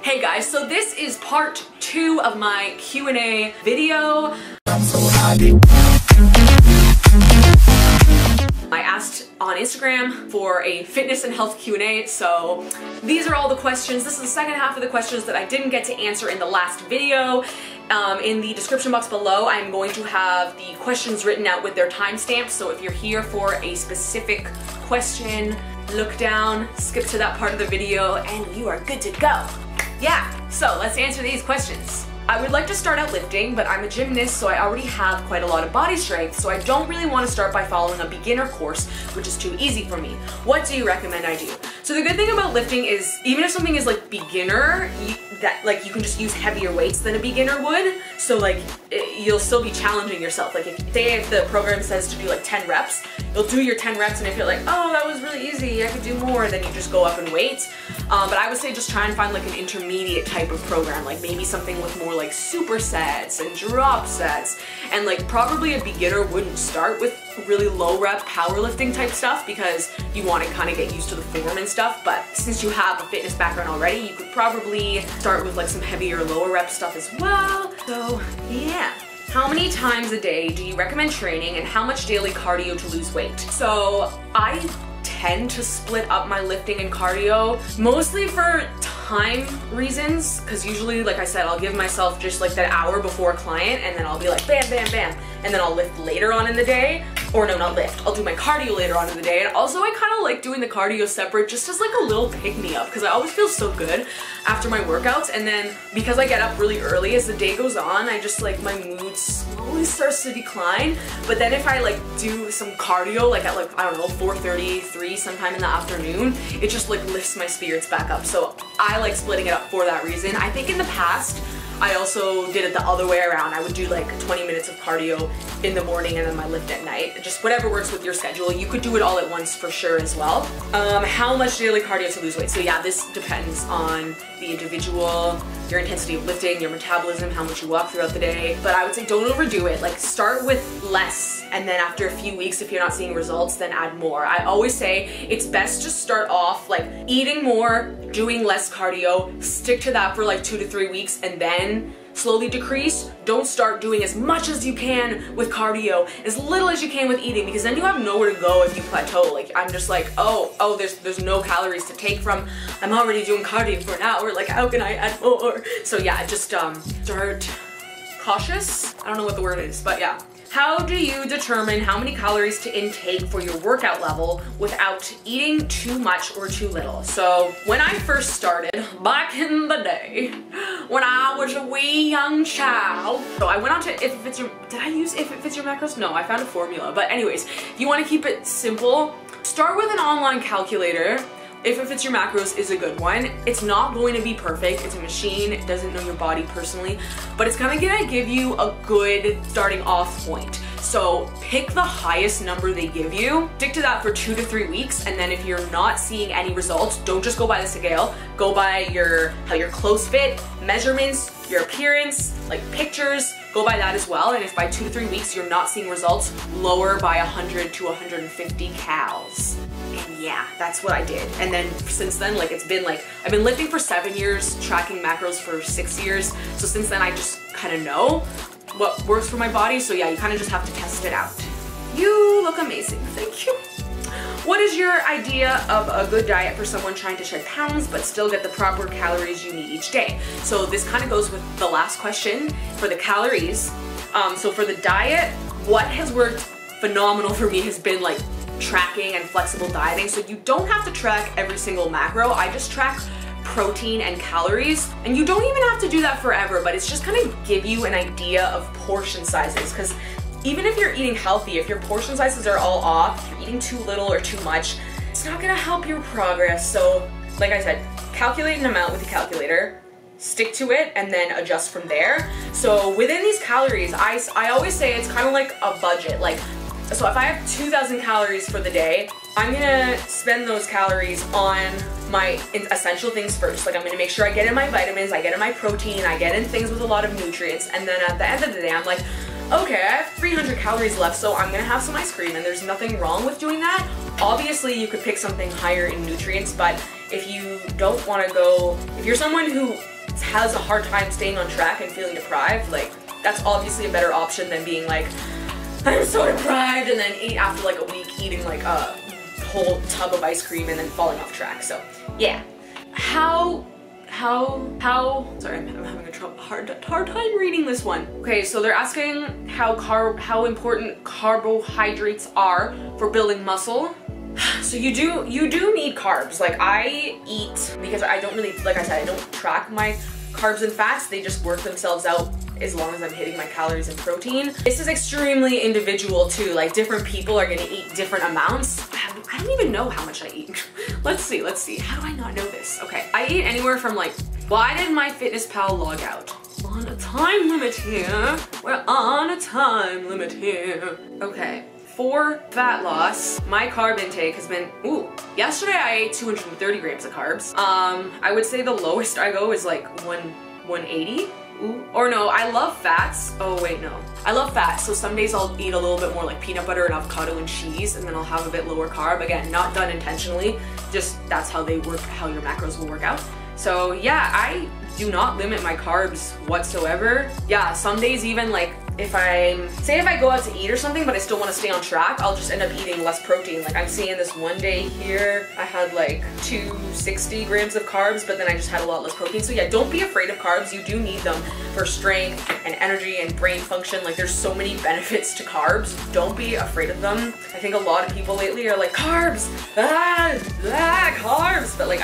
Hey guys, so this is part 2 of my Q&A video. I asked on Instagram for a fitness and health Q&A, so these are all the questions. This is the second half of the questions that I didn't get to answer in the last video. In the description box below, I'm going to have the questions written out with their timestamps, so if you're here for a specific question, look down, skip to that part of the video, and you are good to go. Yeah, so let's answer these questions. I would like to start out lifting, but I'm a gymnast, so I already have quite a lot of body strength, so I don't really want to start by following a beginner course, which is too easy for me. What do you recommend I do? So the good thing about lifting is, even if something is like beginner, you can just use heavier weights than a beginner would, so like you'll still be challenging yourself. Like if the program says to do like 10 reps, you'll do your 10 reps, and if you're like, oh, that was really easy, I could do more, then you just go up in weight. But I would say just try and find like an intermediate type of program, like maybe something with more like supersets and drop sets, and like probably a beginner wouldn't start with really low rep powerlifting type stuff because you want to kind of get used to the form and stuff, but since you have a fitness background already, you could probably start with like some heavier lower rep stuff as well. So yeah. How many times a day do you recommend training, and how much daily cardio to lose weight? So I tend to split up my lifting and cardio, mostly for time reasons, because usually, like I said, I'll give myself just like that hour before a client, and then I'll be like bam, bam, bam, and then I'll lift later on in the day. Or no, not lift, I'll do my cardio later on in the day. And also I kind of like doing the cardio separate just as like a little pick-me-up, because I always feel so good after my workouts, and then because I get up really early, as the day goes on, I just like, my mood slowly starts to decline. But then if I like do some cardio like at like, I don't know, 4:33 sometime in the afternoon, it just like lifts my spirits back up. So I like splitting it up for that reason. I think in the past I also did it the other way around. I would do like 20 minutes of cardio in the morning and then my lift at night. Just whatever works with your schedule. You could do it all at once for sure as well. How much daily cardio to lose weight? So yeah, this depends on the individual, your intensity of lifting, your metabolism, how much you walk throughout the day. But I would say don't overdo it. Like start with less, and then after a few weeks, if you're not seeing results, then add more. I always say it's best to start off like eating more, doing less cardio, stick to that for like 2 to 3 weeks, and then slowly decrease. Don't start doing as much as you can with cardio, as little as you can with eating, because then you have nowhere to go if you plateau. Like I'm just like, oh, there's no calories to take from. I'm already doing cardio for an hour. Like how can I add more? So yeah, just start cautious. I don't know what the word is, but yeah. How do you determine how many calories to intake for your workout level without eating too much or too little? So when I first started, back in the day, when I was a wee young child, so I went on to If It Fits Your, did I use If It Fits Your Macros? No, I found a formula. But anyways, if you want to keep it simple, start with an online calculator. If It Fits Your Macros is a good one. It's not going to be perfect. It's a machine. It doesn't know your body personally, but it's kind of gonna give you a good starting off point. So pick the highest number they give you, stick to that for 2 to 3 weeks, and then if you're not seeing any results, don't just go by the scale, go by how your clothes fit, measurements, your appearance, like pictures, go by that as well. And if by 2 to 3 weeks you're not seeing results, lower by 100 to 150 calories. And yeah, that's what I did. And then since then, like it's been like, I've been lifting for 7 years, tracking macros for 6 years. So since then I just kind of know what works for my body. So yeah, you kind of just have to test it out. You look amazing, thank you. What is your idea of a good diet for someone trying to shed pounds but still get the proper calories you need each day? So this kind of goes with the last question for the calories. So for the diet, what has worked phenomenal for me has been like tracking and flexible dieting. So you don't have to track every single macro. I just track protein and calories, and you don't even have to do that forever, but it's just kind of give you an idea of portion sizes, because even if you're eating healthy, if your portion sizes are all off, if you're eating too little or too much, it's not gonna help your progress. So like I said, calculate an amount with a calculator, stick to it, and then adjust from there. So within these calories, I always say it's kind of like a budget. Like, so if I have 2,000 calories for the day, I'm gonna spend those calories on my essential things first. Like I'm gonna make sure I get in my vitamins, I get in my protein, I get in things with a lot of nutrients, and then at the end of the day, I'm like, okay, I have 300 calories left, so I'm gonna have some ice cream, and there's nothing wrong with doing that. Obviously, you could pick something higher in nutrients, but if you don't wanna go, if you're someone who has a hard time staying on track and feeling deprived, like that's obviously a better option than being like, I'm so deprived, and then eat after like a week eating like a whole tub of ice cream and then falling off track. So yeah. Sorry, I'm having a hard time reading this one. Okay, so they're asking how important carbohydrates are for building muscle. So you do need carbs. Like I eat, because I don't really, like I said, I don't track my carbs and fats. They just work themselves out as long as I'm hitting my calories and protein. This is extremely individual too. Like different people are gonna eat different amounts. I don't even know how much I eat. Let's see. How do I not know this? Okay, I eat anywhere from like, why did my FitnessPal log out? On a time limit here. We're on a time limit here. Okay. For fat loss, my carb intake has been, yesterday I ate 230 grams of carbs. I would say the lowest I go is like 180. Or no, I love fats. Oh wait, no. I love fats, so some days I'll eat a little bit more like peanut butter and avocado and cheese, and then I'll have a bit lower carb. Again, not done intentionally, just that's how they work, how your macros will work out. So yeah, I do not limit my carbs whatsoever. Yeah, some days even like if I go out to eat or something but I still want to stay on track, I'll just end up eating less protein. Like I'm seeing this one day here, I had like 260 grams of carbs, but then I just had a lot less protein. So yeah, don't be afraid of carbs. You do need them for strength and energy and brain function. Like there's so many benefits to carbs. Don't be afraid of them. I think a lot of people lately are like, carbs, carbs. But like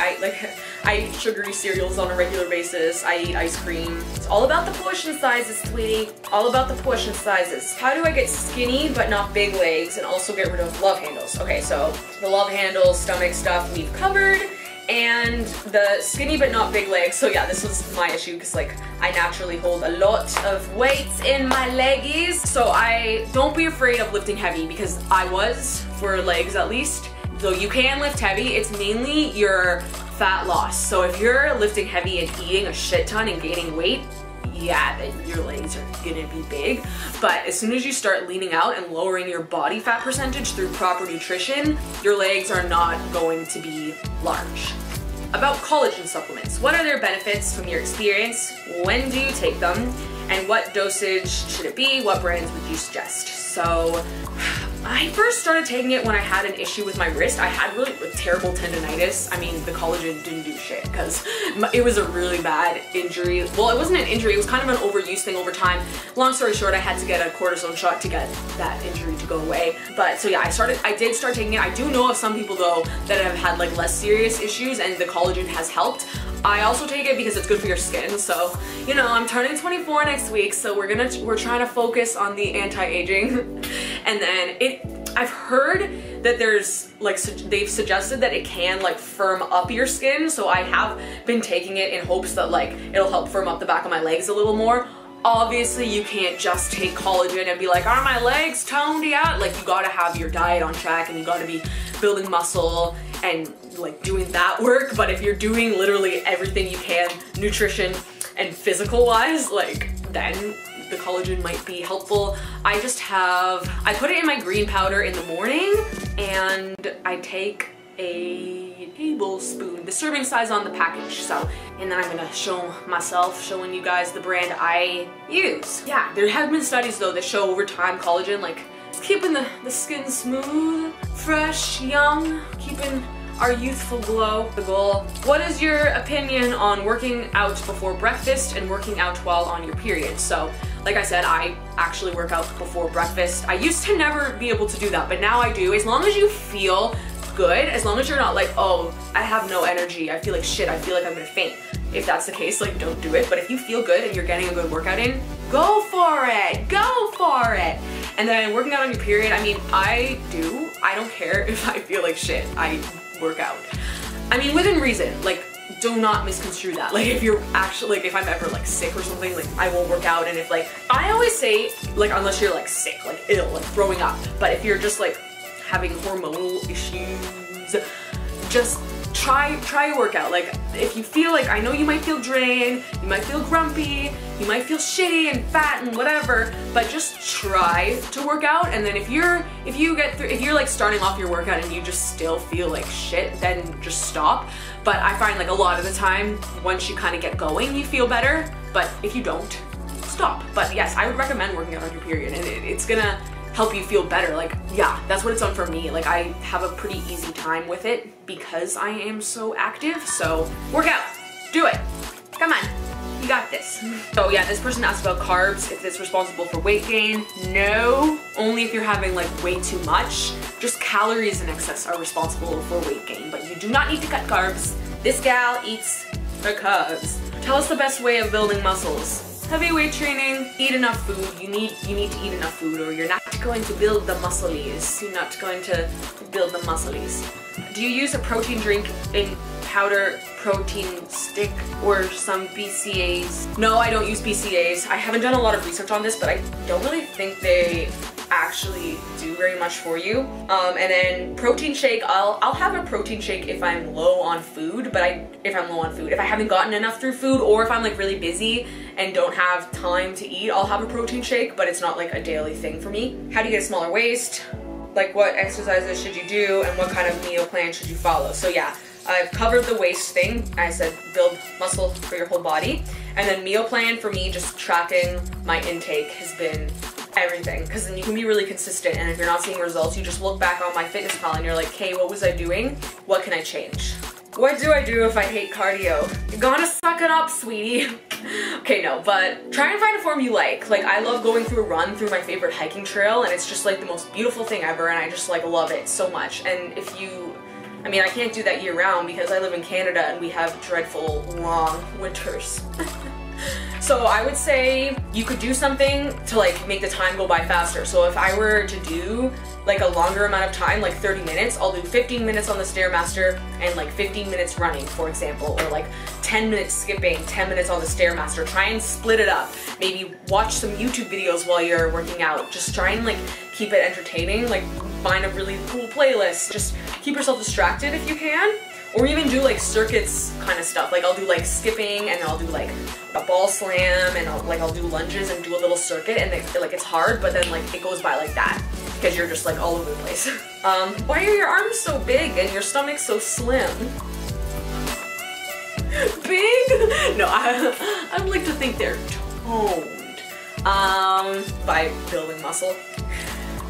I eat sugary cereals on a regular basis. I eat ice cream. It's all about the portion sizes, sweetie. All about the portion sizes. How do I get skinny but not big legs and also get rid of love handles? Okay, so the love handles, stomach stuff we've covered, and the skinny but not big legs. So yeah, this was my issue because like I naturally hold a lot of weights in my leggies. So I don't be afraid of lifting heavy, because I was, for legs at least. So you can lift heavy. It's mainly your fat loss. So if you're lifting heavy and eating a shit ton and gaining weight, yeah, then your legs are gonna be big. But as soon as you start leaning out and lowering your body fat percentage through proper nutrition, your legs are not going to be large. About collagen supplements. What are their benefits from your experience? When do you take them? And what dosage should it be? What brands would you suggest? So I first started taking it when I had an issue with my wrist. I had really terrible tendonitis. I mean, the collagen didn't do shit because it was a really bad injury. Well, it wasn't an injury, it was kind of an overuse thing over time. Long story short, I had to get a cortisone shot to get that injury to go away. But so yeah, I did start taking it. I do know of some people though that have had like less serious issues and the collagen has helped. I also take it because it's good for your skin. So, you know, I'm turning 24 next week, so we're trying to focus on the anti-aging. And then I've heard that there's like, they've suggested that it can like firm up your skin. So I have been taking it in hopes that like it'll help firm up the back of my legs a little more. Obviously you can't just take collagen and be like, are my legs toned out? Like you gotta have your diet on track and you gotta be building muscle and like doing that work. But if you're doing literally everything you can, nutrition and physical wise, like then the collagen might be helpful. I put it in my green powder in the morning and I take a tablespoon, the serving size on the package. So, and then I'm gonna showing you guys the brand I use. Yeah, there have been studies though that show over time collagen like keeping the skin smooth, fresh, young, keeping our youthful glow. The goal. What is your opinion on working out before breakfast and working out while on your period? So, like I said, I actually work out before breakfast. I used to never be able to do that, but now I do. As long as you feel good, as long as you're not like, oh, I have no energy, I feel like shit, I feel like I'm gonna faint. If that's the case, like don't do it. But if you feel good and you're getting a good workout in, go for it, go for it. And then working out on your period, I mean, I don't care if I feel like shit, I work out. I mean, within reason, like do not misconstrue that. Like if you're actually, like if I'm ever like sick or something, like I won't work out. And if like, I always say like, unless you're like sick, like ill, like throwing up, but if you're just like having hormonal issues, just try a workout. Like, if you feel like, I know you might feel drained, you might feel grumpy, you might feel shitty and fat and whatever, but just try to work out. And then if you're like starting off your workout and you just still feel like shit, then just stop. But I find like a lot of the time, once you kind of get going, you feel better. But if you don't, stop. But yes, I would recommend working out on your period, and it's gonna help you feel better. Like, yeah, that's what it's done for me. Like, I have a pretty easy time with it because I am so active. So work out, do it, come on, you got this. So yeah, this person asked about carbs, if it's responsible for weight gain. No, only if you're having like way too much. Just calories in excess are responsible for weight gain, but you do not need to cut carbs. This gal eats her carbs. Tell us the best way of building muscles. Heavy weight training, eat enough food. You need to eat enough food, or you're not going to build the muscles. You're not going to build the muscles. Do you use a protein drink in powder, protein stick, or some BCAAs? No, I don't use BCAAs. I haven't done a lot of research on this, but I don't really think they actually do very much for you. And then protein shake, I'll have a protein shake if I'm low on food, if I haven't gotten enough through food, or if I'm like really busy and don't have time to eat, I'll have a protein shake, but it's not like a daily thing for me. How do you get a smaller waist? Like, what exercises should you do, and what kind of meal plan should you follow? So yeah, I've covered the waist thing. I said build muscle for your whole body. And then meal plan for me, just tracking my intake has been everything, because then you can be really consistent, and if you're not seeing results, you just look back on MyFitnessPal and you're like, okay, what was I doing? What can I change? What do I do if I hate cardio? You're gonna suck it up, sweetie. Okay, no, but try and find a form you like. Like, I love going through a run through my favorite hiking trail, and it's just like the most beautiful thing ever, and I just like love it so much. And if you, I mean, I can't do that year round because I live in Canada and we have dreadful long winters. So I would say you could do something to like make the time go by faster. So if I were to do like a longer amount of time, like 30 minutes, I'll do 15 minutes on the Stairmaster and like 15 minutes running, for example, or like 10 minutes skipping, 10 minutes on the Stairmaster. Try and split it up. Maybe watch some YouTube videos while you're working out. Just try and like keep it entertaining, like find a really cool playlist. Just keep yourself distracted if you can. Or even do like circuits kind of stuff. Like, I'll do like skipping, and I'll do like a ball slam, and I'll do lunges and do a little circuit, and it's hard, but then like it goes by like that because you're just like all over the place. Why are your arms so big and your stomach so slim? Big? No, I'd like to think they're toned by building muscle.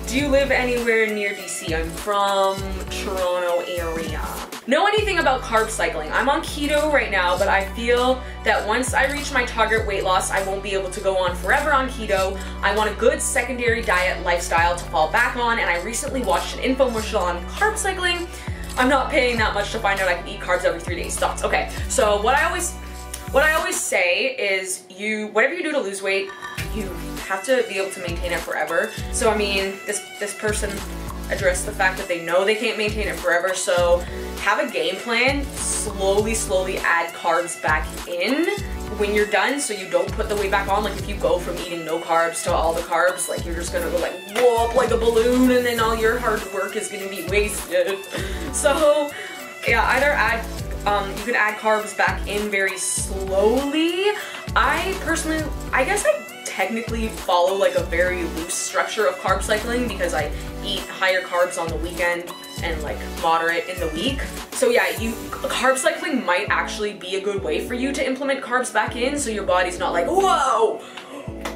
Do you live anywhere near DC? I'm from Toronto area. Know anything about carb cycling? I'm on keto right now, but I feel that once I reach my target weight loss, I won't be able to go on forever on keto. I want a good secondary diet lifestyle to fall back on, and I recently watched an infomercial on carb cycling. I'm not paying that much to find out I can eat carbs every 3 days. Thoughts? Okay, so what I always say is whatever you do to lose weight, you have to be able to maintain it forever. So I mean, this person addressed the fact that they know they can't maintain it forever, so have a game plan, slowly add carbs back in when you're done, so you don't put the weight back on. Like, if you go from eating no carbs to all the carbs, like, you're just gonna go like blow up like a balloon, and then all your hard work is gonna be wasted. So yeah, either add you can add carbs back in very slowly. I personally, I guess I technically follow like a very loose structure of carb cycling because I eat higher carbs on the weekend and like moderate in the week. So yeah, carb cycling might actually be a good way for you to implement carbs back in, so your body's not like, whoa,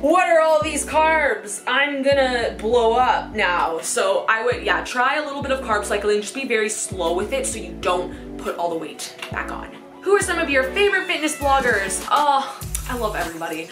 what are all these carbs? I'm gonna blow up now. So I would, yeah, try a little bit of carb cycling, just be very slow with it so you don't put all the weight back on. Who are some of your favorite fitness bloggers? Oh, I love everybody.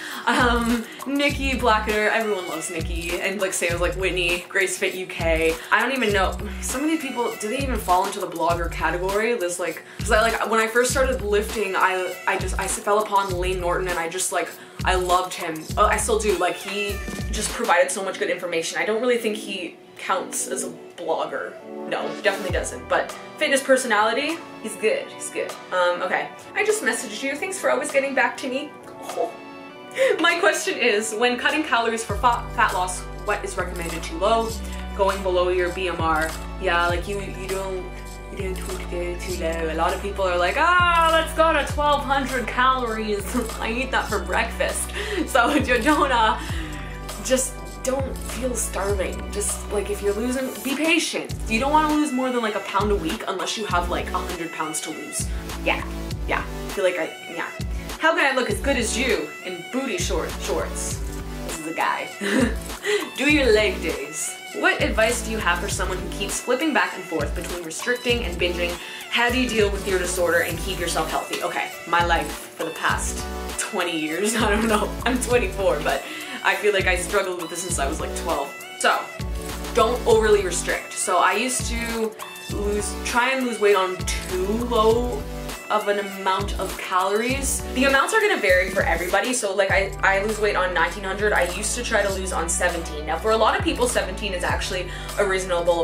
Nikki Blacker, everyone loves Nikki, and like same as like Whitney, Grace Fit UK. I don't even know, some of these people, do they even fall into the blogger category? There's like, cause when I first started lifting, I fell upon Lane Norton, and I loved him. I still do, like he just provided so much good information. I don't really think he counts as a blogger. No, definitely doesn't, but fitness personality, he's good, he's good. Okay, I just messaged you, thanks for always getting back to me. Oh. My question is, when cutting calories for fat loss, what is recommended too low? Going below your BMR? Yeah, like you you don't want to go too low. A lot of people are like, ah, let's go to 1,200 calories. I eat that for breakfast. So you don't, just don't feel starving. Just like if you're losing, be patient. You don't want to lose more than like a pound a week unless you have like 100 pounds to lose. Yeah. I feel like yeah. How can I look as good as you in booty shorts? This is a guy. Do your leg days. What advice do you have for someone who keeps flipping back and forth between restricting and binging? How do you deal with your disorder and keep yourself healthy? Okay, my life for the past 20 years, I don't know, I'm 24, but I feel like I struggled with this since I was like 12. So, don't overly restrict. So I used to try and lose weight on too low of an amount of calories. The amounts are gonna vary for everybody. So like I lose weight on 1900. I used to try to lose on 17. Now for a lot of people, 17 is actually a reasonable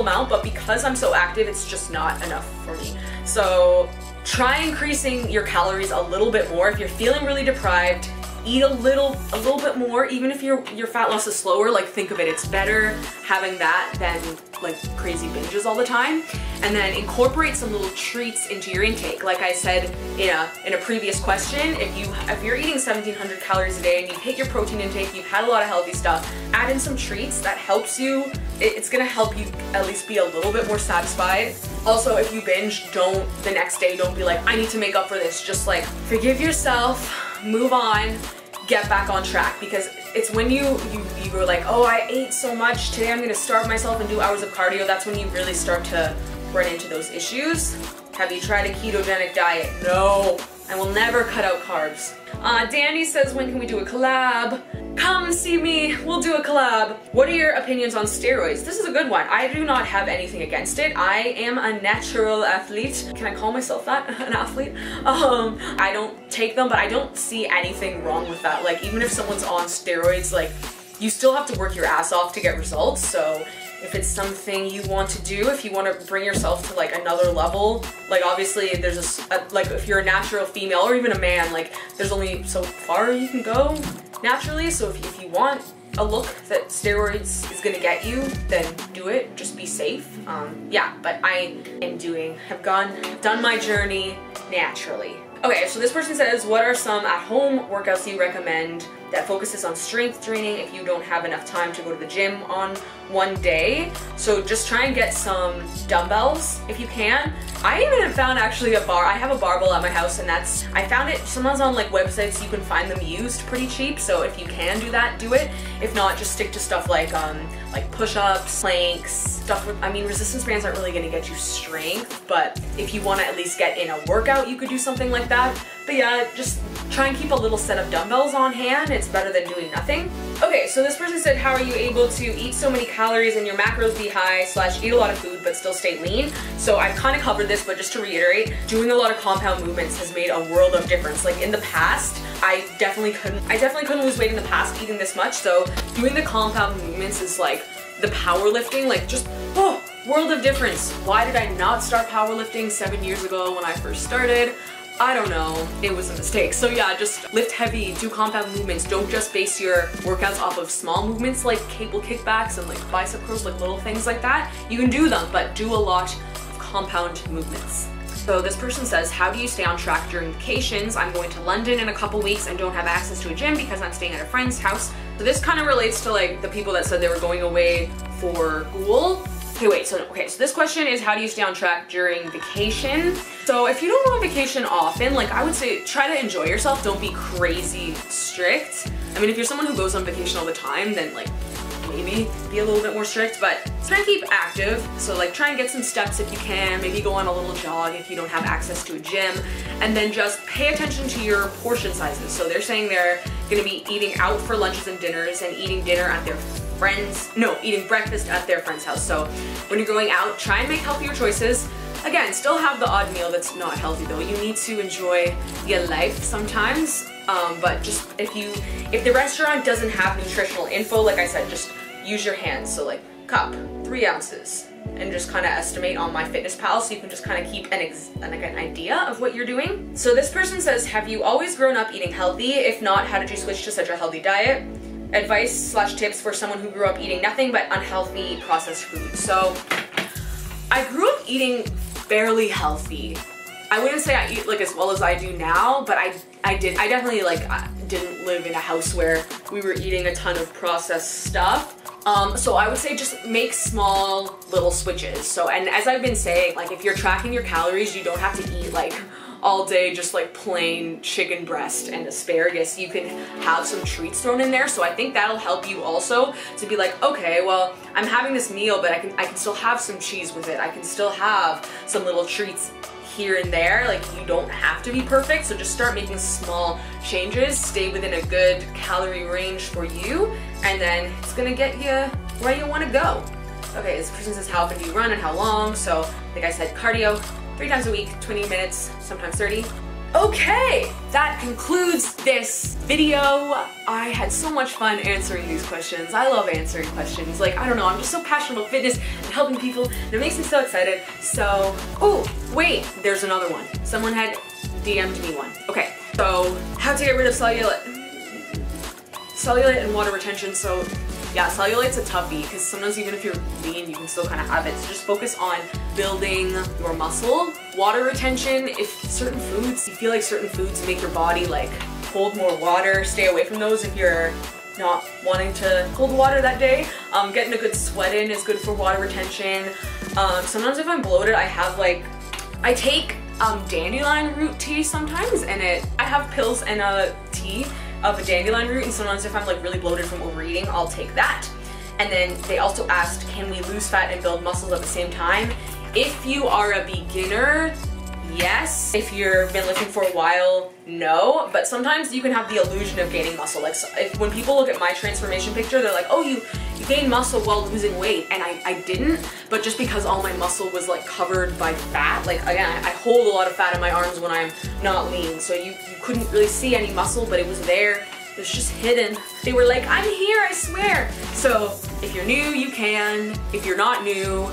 amount, but because I'm so active, it's just not enough for me. So try increasing your calories a little bit more. If you're feeling really deprived, eat a little bit more. Even if your fat loss is slower, like think of it, it's better having that than like crazy binges all the time. And then incorporate some little treats into your intake. Like I said in a previous question, if you're eating 1,700 calories a day and you've hit your protein intake, you've had a lot of healthy stuff, add in some treats that helps you. It's gonna help you at least be a little bit more satisfied. Also, if you binge, the next day don't be like, I need to make up for this. Just like forgive yourself, move on, get back on track, because it's when you go like, oh, I ate so much today, I'm gonna starve myself and do hours of cardio. That's when you really start to run into those issues. Have you tried a ketogenic diet? No, I will never cut out carbs. Danny says, when can we do a collab? Come see me, we'll do a collab. What are your opinions on steroids? This is a good one. I do not have anything against it. I am a natural athlete. Can I call myself that, an athlete? I don't take them, but I don't see anything wrong with that. Like even if someone's on steroids, like you still have to work your ass off to get results. So if it's something you want to do, if you want to bring yourself to like another level, like obviously there's like if you're a natural female or even a man, like there's only so far you can go naturally. So if you want a look that steroids is gonna get you, then do it, just be safe. Yeah, but I have done my journey naturally. Okay, so this person says, what are some at-home workouts you recommend that focuses on strength training if you don't have enough time to go to the gym on one day? So just try and get some dumbbells if you can. I even found actually a bar. I have a barbell at my house, and I found it, someone's on like websites, you can find them used pretty cheap. So if you can do that, do it. If not, just stick to stuff like push-ups, planks, stuff with, I mean, resistance bands aren't really gonna get you strength, but if you wanna at least get in a workout, you could do something like that. But yeah, just try and keep a little set of dumbbells on hand. It's better than doing nothing. Okay, so this person said, how are you able to eat so many calories and your macros be high / eat a lot of food but still stay lean? So I've kind of covered this, but just to reiterate, doing a lot of compound movements has made a world of difference. Like in the past, I definitely couldn't lose weight in the past eating this much. So doing the compound movements is like the powerlifting, like just, oh, world of difference. Why did I not start powerlifting 7 years ago when I first started? I don't know, it was a mistake. So yeah, just lift heavy, do compound movements. Don't just base your workouts off of small movements like cable kickbacks and like bicep curls, like little things like that. You can do them, but do a lot of compound movements. So this person says, how do you stay on track during vacations? I'm going to London in a couple weeks and don't have access to a gym because I'm staying at a friend's house. So this kind of relates to like the people that said they were going away for school. Okay, so this question is, how do you stay on track during vacation? So if you don't go on vacation often, like I would say try to enjoy yourself, don't be crazy strict. I mean, if you're someone who goes on vacation all the time, then like maybe be a little bit more strict, but try and keep active. So like try and get some steps if you can, maybe go on a little jog if you don't have access to a gym, and then just pay attention to your portion sizes. So they're saying they're gonna be eating out for lunches and dinners and eating eating breakfast at their friend's house. So when you're going out, try and make healthier choices. Again, still have the odd meal that's not healthy though. You need to enjoy your life sometimes. But just if the restaurant doesn't have nutritional info, like I said, just use your hands. So like cup, 3 ounces, and just kind of estimate on MyFitnessPal so you can just kind of keep an idea of what you're doing. So this person says, have you always grown up eating healthy? If not, how did you switch to such a healthy diet? advice / tips for someone who grew up eating nothing but unhealthy processed food. So I grew up eating fairly healthy. I wouldn't say I eat like as well as I do now, but I definitely like didn't live in a house where we were eating a ton of processed stuff. So I would say just make small little switches. So, and as I've been saying, like if you're tracking your calories, you don't have to eat like all day just like plain chicken breast and asparagus. You can have some treats thrown in there. So I think that'll help you also to be like, okay, well, I'm having this meal, but I can still have some cheese with it. I can still have some little treats here and there. Like you don't have to be perfect. So just start making small changes, stay within a good calorie range for you, and then it's gonna get you where you wanna go. Okay, this person says how often do you run and how long? So like I said, cardio 3 times a week, 20 minutes, sometimes 30. Okay, that concludes this video. I had so much fun answering these questions. I love answering questions. Like, I don't know, I'm just so passionate about fitness and helping people, and it makes me so excited. So, oh, wait, there's another one. Someone had DM'd me one. Okay, so how to get rid of cellulite and water retention. So yeah, cellulite's a toughie because sometimes even if you're lean, you can still kind of have it. So just focus on building your muscle. Water retention, if certain foods, you feel like certain foods make your body like hold more water, stay away from those if you're not wanting to hold water that day. Getting a good sweat in is good for water retention. Sometimes if I'm bloated, I take dandelion root tea sometimes, and I have pills and a tea of a dandelion root, and sometimes if I'm like really bloated from overeating, I'll take that. And then they also asked, can we lose fat and build muscles at the same time? If you are a beginner, yes. If you've been lifting for a while, no. But sometimes you can have the illusion of gaining muscle. Like when people look at my transformation picture, they're like, oh, you gained muscle while losing weight, and I didn't. But just because all my muscle was like covered by fat, like again, I hold a lot of fat in my arms when I'm not lean, so you couldn't really see any muscle, but it was there. It was just hidden. They were like, I'm here, I swear. So if you're new, you can. If you're not new,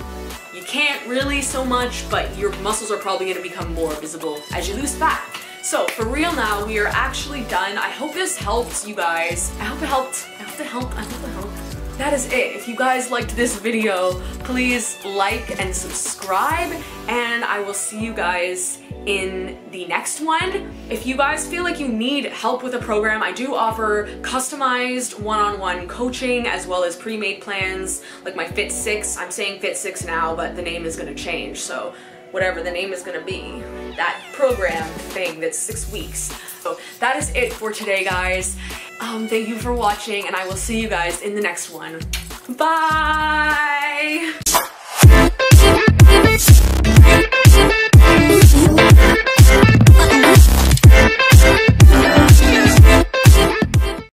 you can't really so much, but your muscles are probably gonna become more visible as you lose fat. So for real now, we are actually done. I hope this helped you guys. I hope it helped. I hope it helped. I hope it helped. That is it. If you guys liked this video, please like and subscribe, and I will see you guys in the next one. If you guys feel like you need help with a program, I do offer customized one-on-one coaching as well as pre-made plans like my Fit 6. I'm saying Fit 6 now, but the name is gonna change, so whatever the name is gonna be, that program thing that's 6 weeks. So that is it for today, guys. Thank you for watching, and I will see you guys in the next one. Bye!